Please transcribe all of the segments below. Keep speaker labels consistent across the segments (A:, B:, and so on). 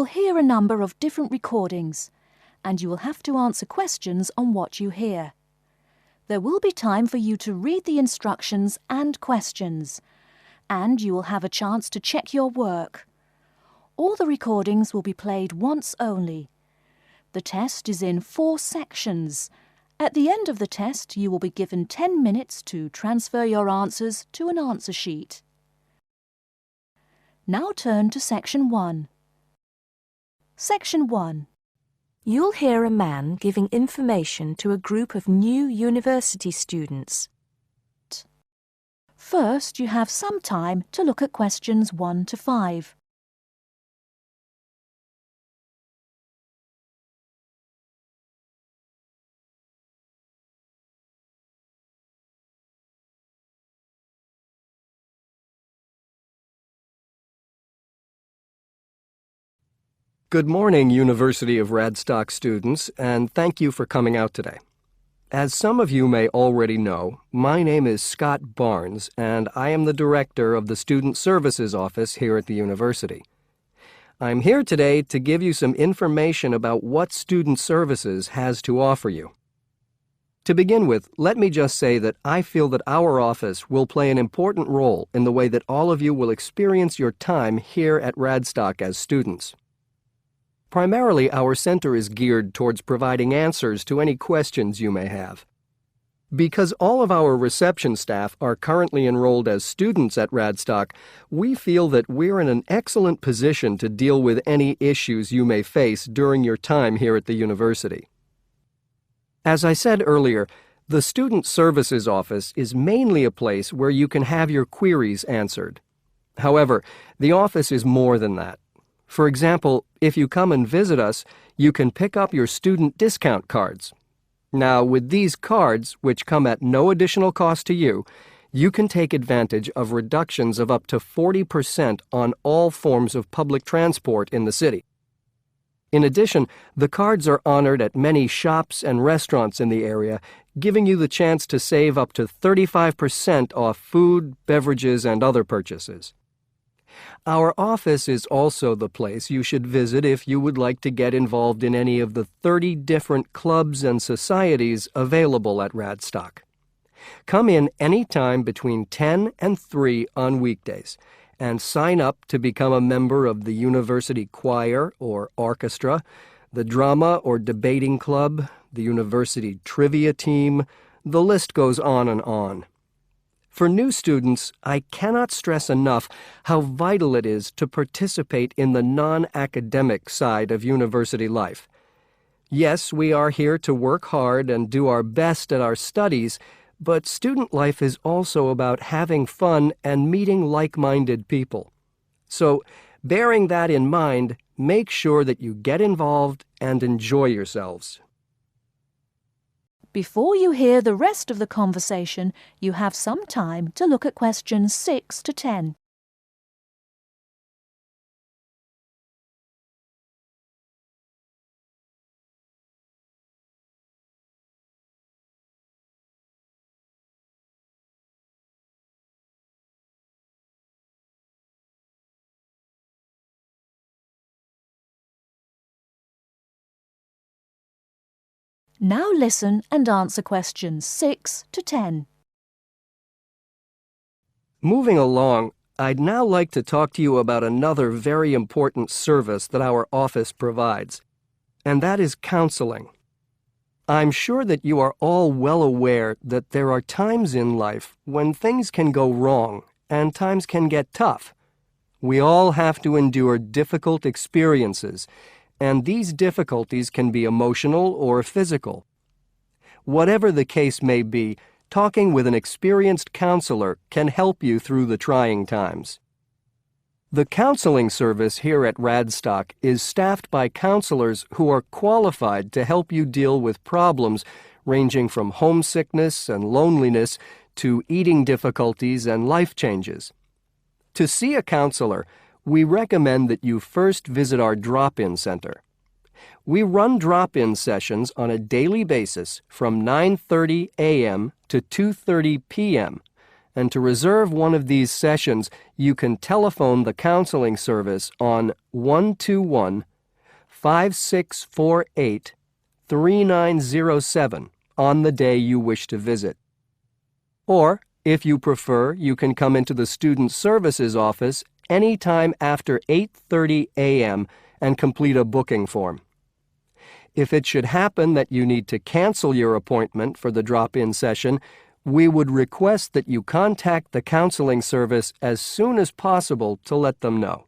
A: will hear a number of different recordings, and you will have to answer questions on what you hear. There will be time for you to read the instructions and questions, and you will have a chance to check your work. All the recordings will be played once only. The test is in 4 sections. At the end of the test, you will be given 10 minutes to transfer your answers to an answer sheet. Now turn to Section 1. Section 1.
B: You'll hear a man giving information to a group of new university students.
A: First, you have some time to look at questions 1 to 5.
C: Good morning, University of Radstock students, and thank you for coming out today. As some of you may already know, my name is Scott Barnes, and I am the director of the Student Services Office here at the university. I'm here today to give you some information about what Student Services has to offer you. To begin with, let me just say that I feel that our office will play an important role in the way that all of you will experience your time here at Radstock as students. Primarily, our center is geared towards providing answers to any questions you may have. Because all of our reception staff are currently enrolled as students at Radstock, we feel that we're in an excellent position to deal with any issues you may face during your time here at the university. As I said earlier, the Student Services Office is mainly a place where you can have your queries answered. However, the office is more than that. For example, if you come and visit us, you can pick up your student discount cards. Now, with these cards, which come at no additional cost to you, you can take advantage of reductions of up to 40% on all forms of public transport in the city. In addition, the cards are honored at many shops and restaurants in the area, giving you the chance to save up to 35% off food, beverages, and other purchases. Our office is also the place you should visit if you would like to get involved in any of the 30 different clubs and societies available at Radstock. Come in any time between 10 and 3 on weekdays and sign up to become a member of the university choir or orchestra, the drama or debating club, the university trivia team. The list goes on and on. For new students, I cannot stress enough how vital it is to participate in the non-academic side of university life. Yes, we are here to work hard and do our best at our studies, but student life is also about having fun and meeting like-minded people. So, bearing that in mind, make sure that you get involved and enjoy yourselves.
A: Before you hear the rest of the conversation, you have some time to look at questions 6 to 10. Now listen and answer questions 6 to 10.
C: Moving along, I'd now like to talk to you about another very important service that our office provides, and that is counseling. I'm sure that you are all well aware that there are times in life when things can go wrong and times can get tough. We all have to endure difficult experiences, and these difficulties can be emotional or physical. Whatever the case may be, talking with an experienced counselor can help you through the trying times. The counseling service here at Radstock is staffed by counselors who are qualified to help you deal with problems ranging from homesickness and loneliness to eating difficulties and life changes. To see a counselor, we recommend that you first visit our drop-in center. We run drop-in sessions on a daily basis from 9:30 a.m. to 2:30 p.m., and to reserve one of these sessions, you can telephone the counseling service on 5648-3907 on the day you wish to visit. Or, if you prefer, you can come into the Student Services office anytime after 8:30 a.m. and complete a booking form. If it should happen that you need to cancel your appointment for the drop-in session, we would request that you contact the counseling service as soon as possible to let them know.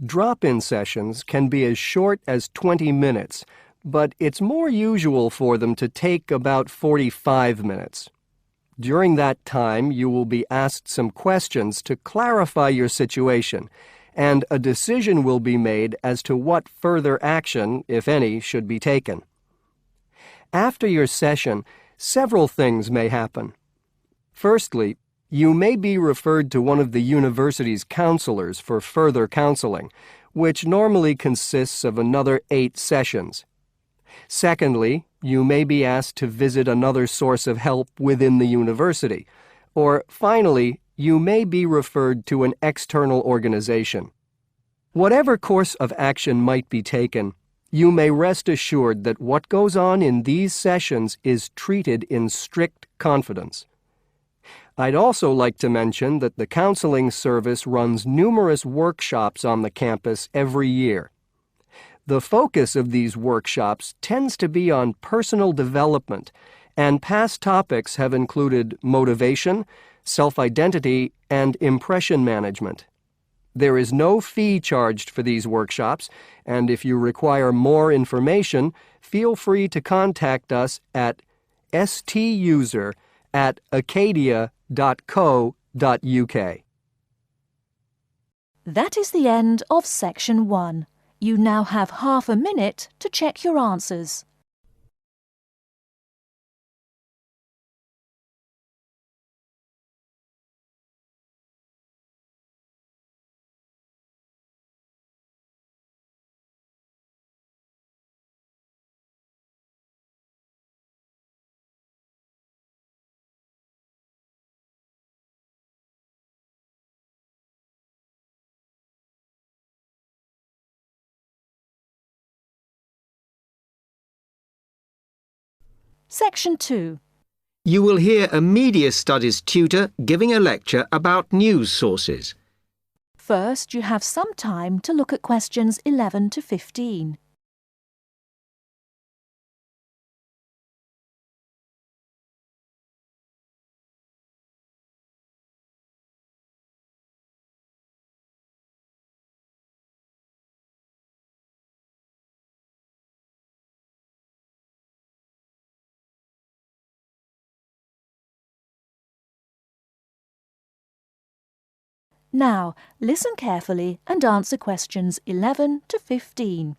C: Drop-in sessions can be as short as 20 minutes, but it's more usual for them to take about 45 minutes. During that time, you will be asked some questions to clarify your situation, and a decision will be made as to what further action, if any, should be taken. After your session, several things may happen. Firstly, you may be referred to one of the university's counselors for further counseling, which normally consists of another 8 sessions. Secondly, you may be asked to visit another source of help within the university. Or finally, you may be referred to an external organization. Whatever course of action might be taken, you may rest assured that what goes on in these sessions is treated in strict confidence. I'd also like to mention that the counseling service runs numerous workshops on the campus every year. The focus of these workshops tends to be on personal development, and past topics have included motivation, self-identity, and impression management. There is no fee charged for these workshops, and if you require more information, feel free to contact us at stuser@acadia.co.uk.
A: That is the end of Section 1. You now have half a minute to check your answers. Section 2.
D: You will hear a media studies tutor giving a lecture about news sources.
A: First, you have some time to look at questions 11 to 15. Now, listen carefully and answer questions 11 to 15.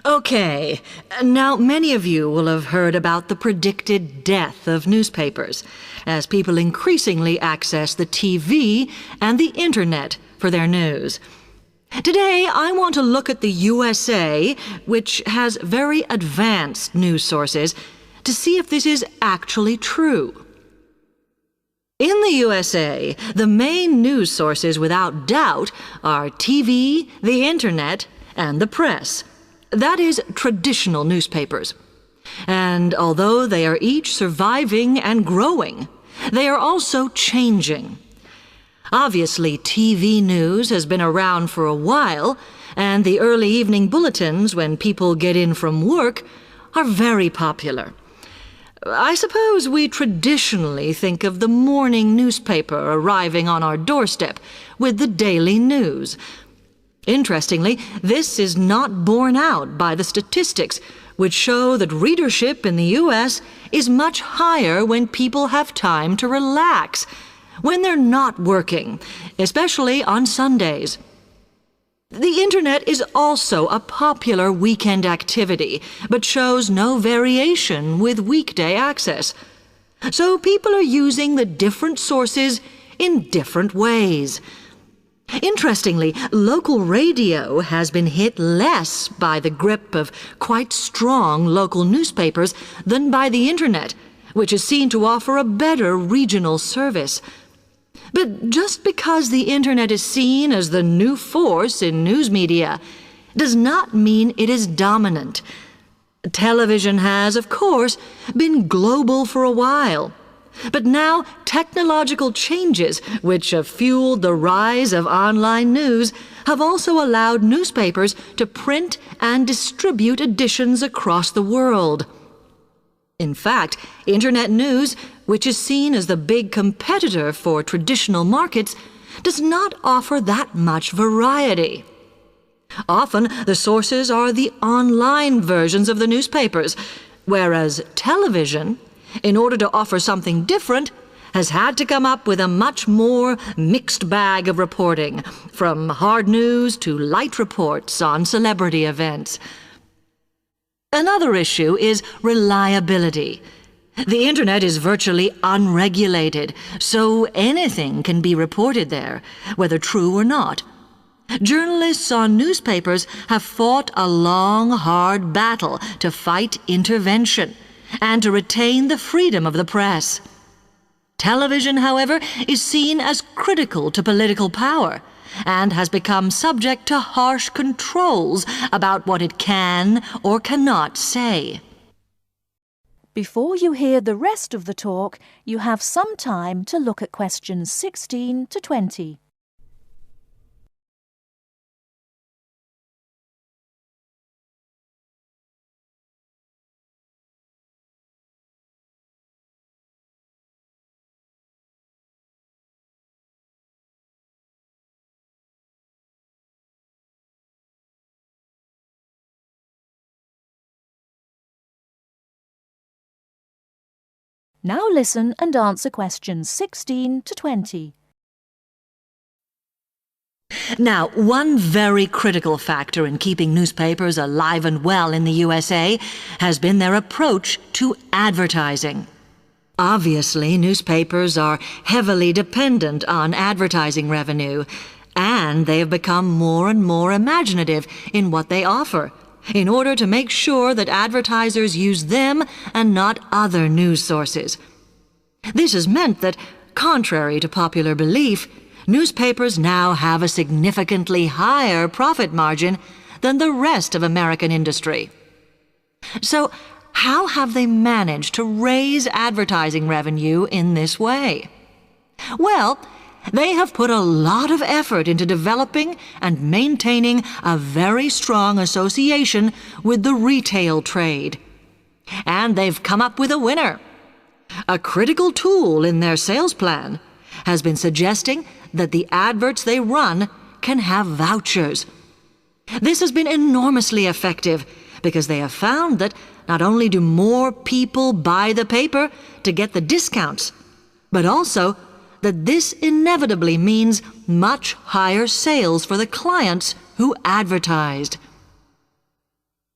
E: Okay, now many of you will have heard about the predicted death of newspapers, as people increasingly access the TV and the Internet for their news. Today, I want to look at the USA, which has very advanced news sources, to see if this is actually true. In the USA, the main news sources without doubt are TV, the Internet, and the press. That is, traditional newspapers. And although they are each surviving and growing, they are also changing. Obviously, TV news has been around for a while, and the early evening bulletins when people get in from work are very popular. I suppose we traditionally think of the morning newspaper arriving on our doorstep with the daily news. Interestingly, this is not borne out by the statistics, which show that readership in the U.S. is much higher when people have time to relax, when they're not working, especially on Sundays. The Internet is also a popular weekend activity, but shows no variation with weekday access. So people are using the different sources in different ways. Interestingly, local radio has been hit less by the grip of quite strong local newspapers than by the Internet, which is seen to offer a better regional service. But just because the Internet is seen as the new force in news media does not mean it is dominant. Television has, of course, been global for a while. But now technological changes, which have fueled the rise of online news, have also allowed newspapers to print and distribute editions across the world. In fact, Internet news, which is seen as the big competitor for traditional markets, does not offer that much variety. Often, the sources are the online versions of the newspapers, whereas television, in order to offer something different, has had to come up with a much more mixed bag of reporting, from hard news to light reports on celebrity events. Another issue is reliability. The Internet is virtually unregulated, so anything can be reported there, whether true or not. Journalists on newspapers have fought a long, hard battle to fight intervention and to retain the freedom of the press. Television, however, is seen as critical to political power and has become subject to harsh controls about what it can or cannot say.
A: Before you hear the rest of the talk, you have some time to look at questions 16 to 20. Now listen and answer questions 16 to 20.
E: Now, one very critical factor in keeping newspapers alive and well in the USA has been their approach to advertising. Obviously, newspapers are heavily dependent on advertising revenue, and they have become more and more imaginative in what they offer, in order to make sure that advertisers use them and not other news sources. This has meant that, contrary to popular belief, newspapers now have a significantly higher profit margin than the rest of American industry. So, how have they managed to raise advertising revenue in this way? Well, they have put a lot of effort into developing and maintaining a very strong association with the retail trade. And they've come up with a winner. A critical tool in their sales plan has been suggesting that the adverts they run can have vouchers. This has been enormously effective because they have found that not only do more people buy the paper to get the discounts, but also that this inevitably means much higher sales for the clients who advertised.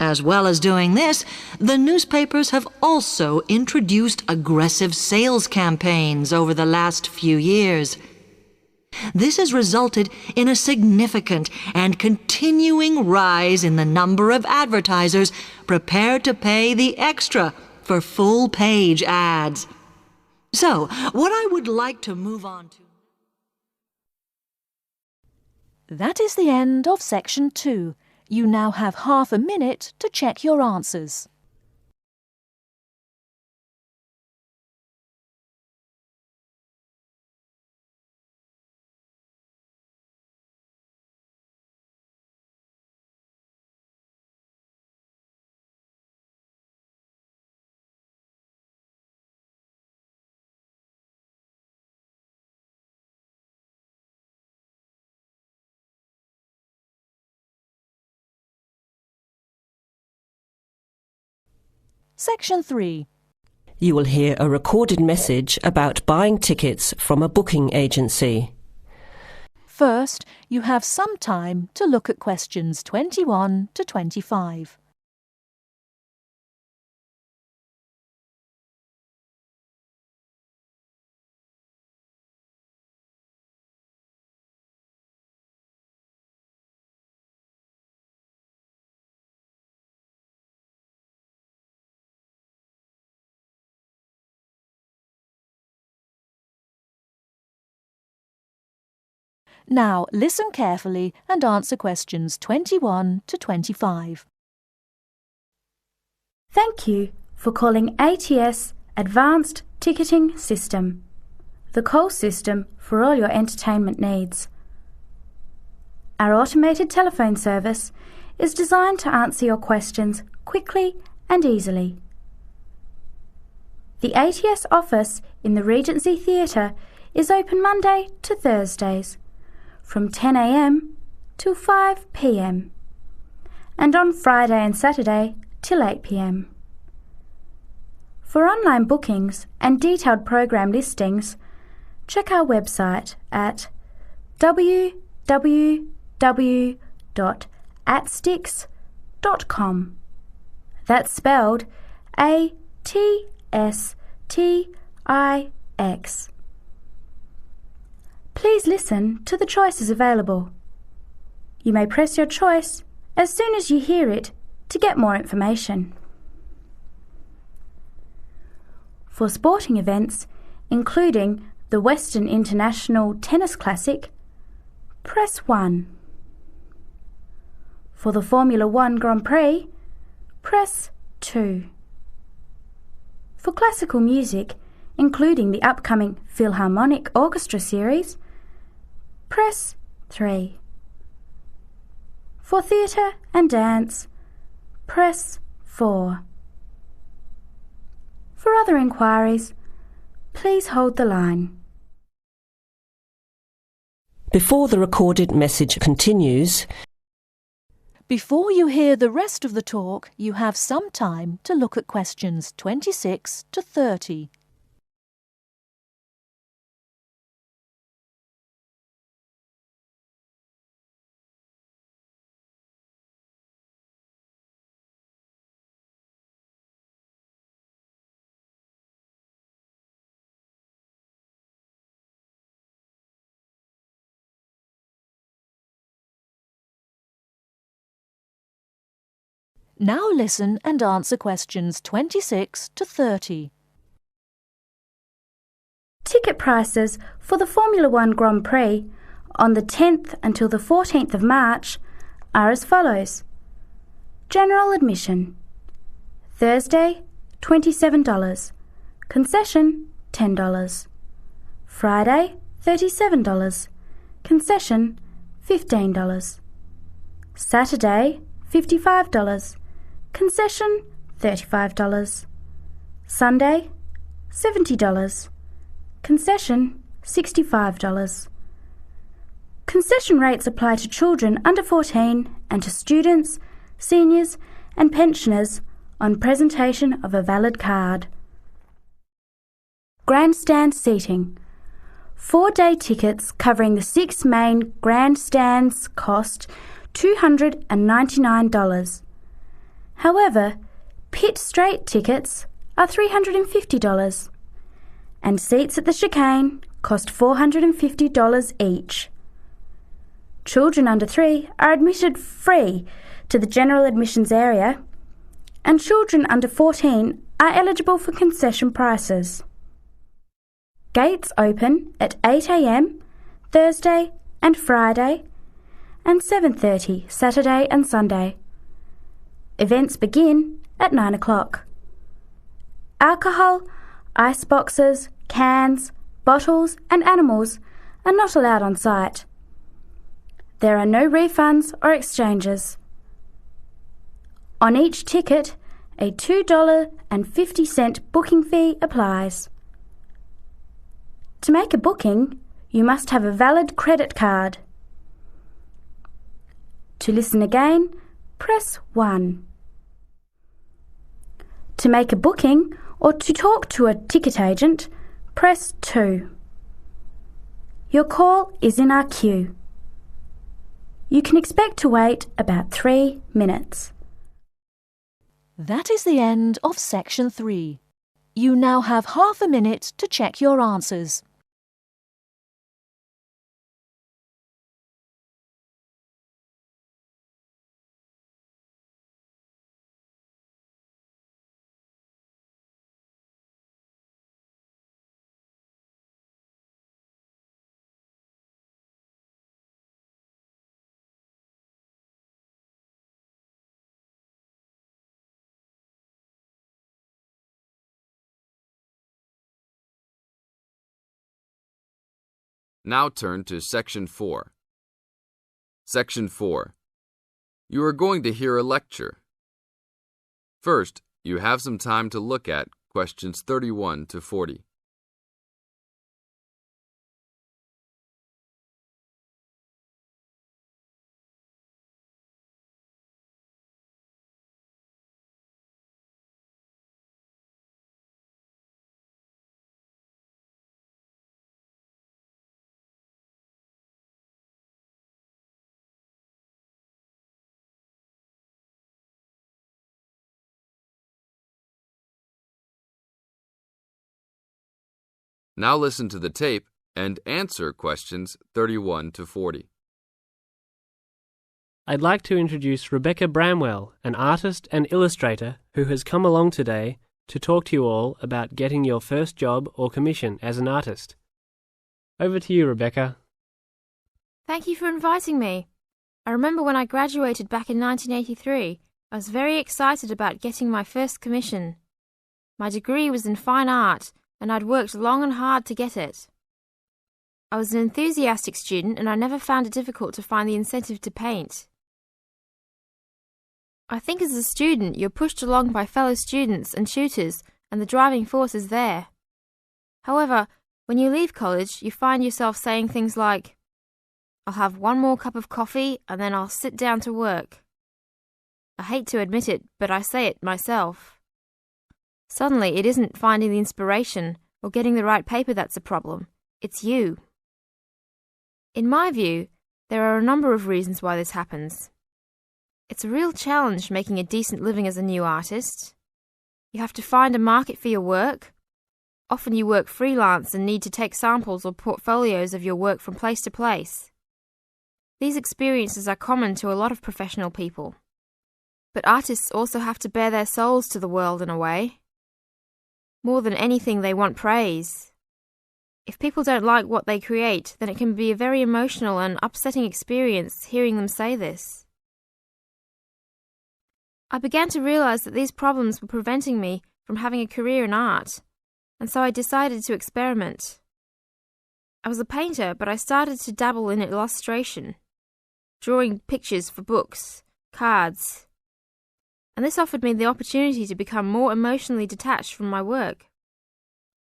E: As well as doing this, the newspapers have also introduced aggressive sales campaigns over the last few years. This has resulted in a significant and continuing rise in the number of advertisers prepared to pay the extra for full-page ads. So, what I would like to move on to...
A: That is the end of section 2. You now have half a minute to check your answers. Section 3.
F: You will hear a recorded message about buying tickets from a booking agency.
A: First, you have some time to look at questions 21 to 25. Now listen carefully and answer questions 21 to 25.
G: Thank you for calling ATS Advanced Ticketing System, the call system for all your entertainment needs. Our automated telephone service is designed to answer your questions quickly and easily. The ATS office in the Regency Theatre is open Monday to Thursdays from 10 a.m. till 5 p.m. and on Friday and Saturday till 8 p.m. For online bookings and detailed program listings, check our website at www.atstix.com. That's spelled ATSTIX. Please listen to the choices available. You may press your choice as soon as you hear it to get more information. For sporting events, including the Western International Tennis Classic, press 1. For the Formula 1 Grand Prix, press 2. For classical music, including the upcoming Philharmonic Orchestra series, press 3. For theatre and dance, press 4. For other inquiries, please hold the line.
F: Before the recorded message continues,
A: Before you hear the rest of the talk, you have some time to look at questions 26 to 30. Now listen and answer questions 26 to 30.
G: Ticket prices for the Formula 1 Grand Prix on the 10th until the 14th of March are as follows. General admission. Thursday, $27. Concession, $10. Friday, $37. Concession, $15. Saturday, $55. Concession, $35. Sunday, $70. Concession, $65. Concession rates apply to children under 14 and to students, seniors and pensioners on presentation of a valid card. Grandstand seating. 4-day tickets covering the 6 main grandstands cost $299. However, pit straight tickets are $350 and seats at the chicane cost $450 each. Children under 3 are admitted free to the general admissions area and children under 14 are eligible for concession prices. Gates open at 8 a.m. Thursday and Friday and 7:30 Saturday and Sunday. Events begin at 9 o'clock. Alcohol, ice boxes, cans, bottles and animals are not allowed on site. There are no refunds or exchanges. On each ticket, a $2.50 booking fee applies. To make a booking, you must have a valid credit card. To listen again, press 1. To make a booking or to talk to a ticket agent, press 2. Your call is in our queue. You can expect to wait about 3 minutes.
A: That is the end of section 3. You now have half a minute to check your answers.
H: Now turn to Section 4. Section 4. You are going to hear a lecture. First, you have some time to look at questions 31 to 40. Now listen to the tape and answer questions 31 to 40.
I: I'd like to introduce Rebecca Bramwell, an artist and illustrator who has come along today to talk to you all about getting your first job or commission as an artist. Over to you, Rebecca.
J: Thank you for inviting me. I remember when I graduated back in 1983, I was very excited about getting my first commission. My degree was in fine art, and I'd worked long and hard to get it. I was an enthusiastic student, and I never found it difficult to find the incentive to paint. I think as a student, you're pushed along by fellow students and tutors, and the driving force is there. However, when you leave college, you find yourself saying things like, "I'll have one more cup of coffee, and then I'll sit down to work." I hate to admit it, but I say it myself. Suddenly, it isn't finding the inspiration or getting the right paper that's a problem. It's you. In my view, there are a number of reasons why this happens. It's a real challenge making a decent living as a new artist. You have to find a market for your work. Often you work freelance and need to take samples or portfolios of your work from place to place. These experiences are common to a lot of professional people. But artists also have to bare their souls to the world in a way. More than anything, they want praise. If people don't like what they create, then it can be a very emotional and upsetting experience hearing them say this. I began to realize that these problems were preventing me from having a career in art, and so I decided to experiment. I was a painter, but I started to dabble in illustration, drawing pictures for books, cards, and this offered me the opportunity to become more emotionally detached from my work.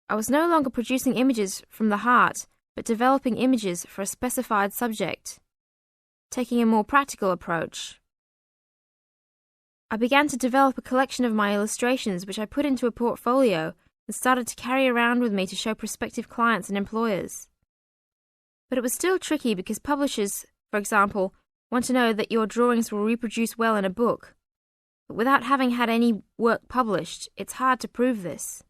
J: I was no longer producing images from the heart, but developing images for a specified subject, taking a more practical approach. I began to develop a collection of my illustrations which I put into a portfolio and started to carry around with me to show prospective clients and employers. But it was still tricky because publishers, for example, want to know that your drawings will reproduce well in a book. But without having had any work published, it's hard to prove this.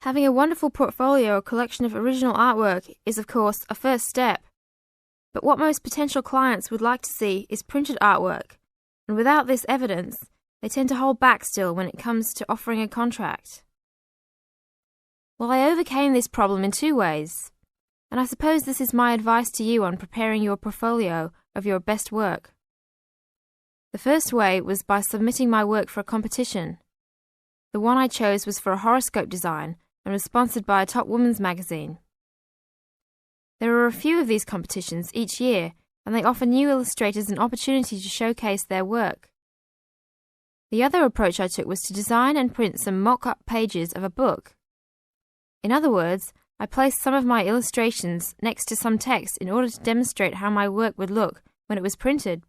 J: Having a wonderful portfolio or collection of original artwork is, of course, a first step. But what most potential clients would like to see is printed artwork, and without this evidence, they tend to hold back still when it comes to offering a contract. Well, I overcame this problem in two ways, and I suppose this is my advice to you on preparing your portfolio of your best work. The first way was by submitting my work for a competition. The one I chose was for a horoscope design and was sponsored by a top women's magazine. There are a few of these competitions each year, and they offer new illustrators an opportunity to showcase their work. The other approach I took was to design and print some mock-up pages of a book. In other words, I placed some of my illustrations next to some text in order to demonstrate how my work would look when it was printed.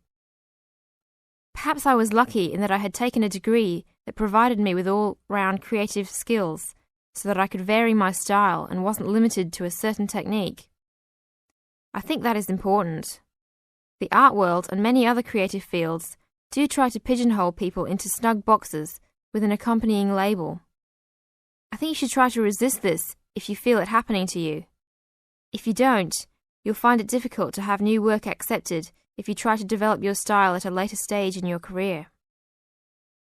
J: Perhaps I was lucky in that I had taken a degree that provided me with all-round creative skills, so that I could vary my style and wasn't limited to a certain technique. I think that is important. The art world and many other creative fields do try to pigeonhole people into snug boxes with an accompanying label. I think you should try to resist this if you feel it happening to you. If you don't, you'll find it difficult to have new work accepted if you try to develop your style at a later stage in your career.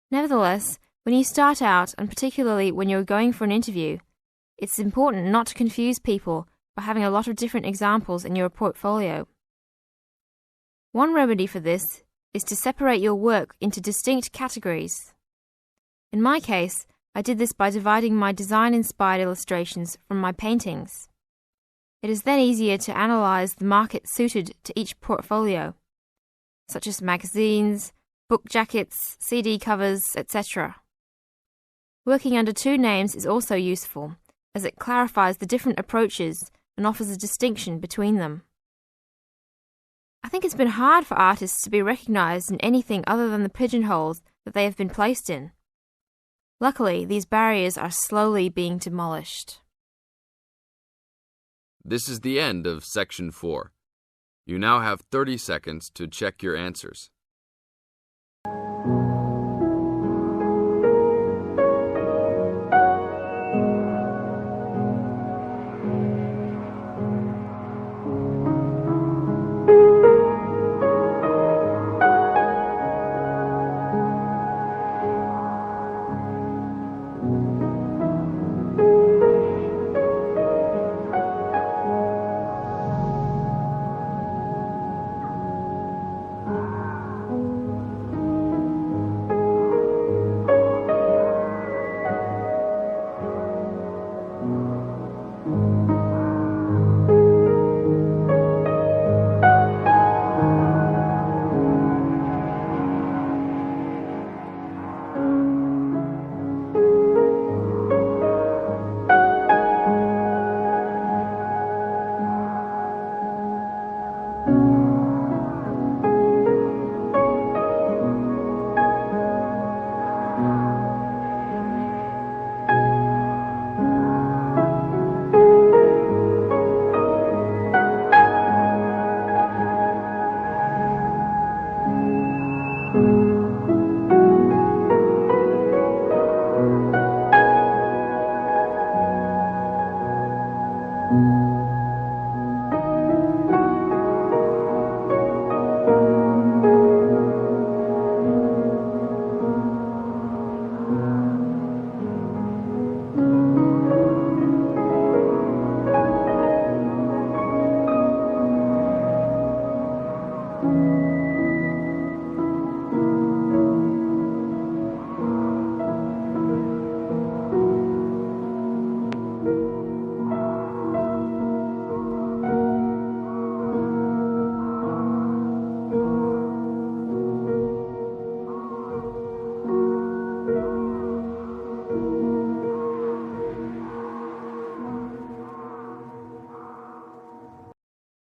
J: Nevertheless, when you start out, and particularly when you're going for an interview, it's important not to confuse people by having a lot of different examples in your portfolio. One remedy for this is to separate your work into distinct categories. In my case, I did this by dividing my design-inspired illustrations from my paintings. It is then easier to analyse the market suited to each portfolio, such as magazines, book jackets, CD covers, etc. Working under two names is also useful, as it clarifies the different approaches and offers a distinction between them. I think it's been hard for artists to be recognised in anything other than the pigeonholes that they have been placed in. Luckily, these barriers are slowly being demolished.
H: This is the end of Section 4. You now have 30 seconds to check your answers.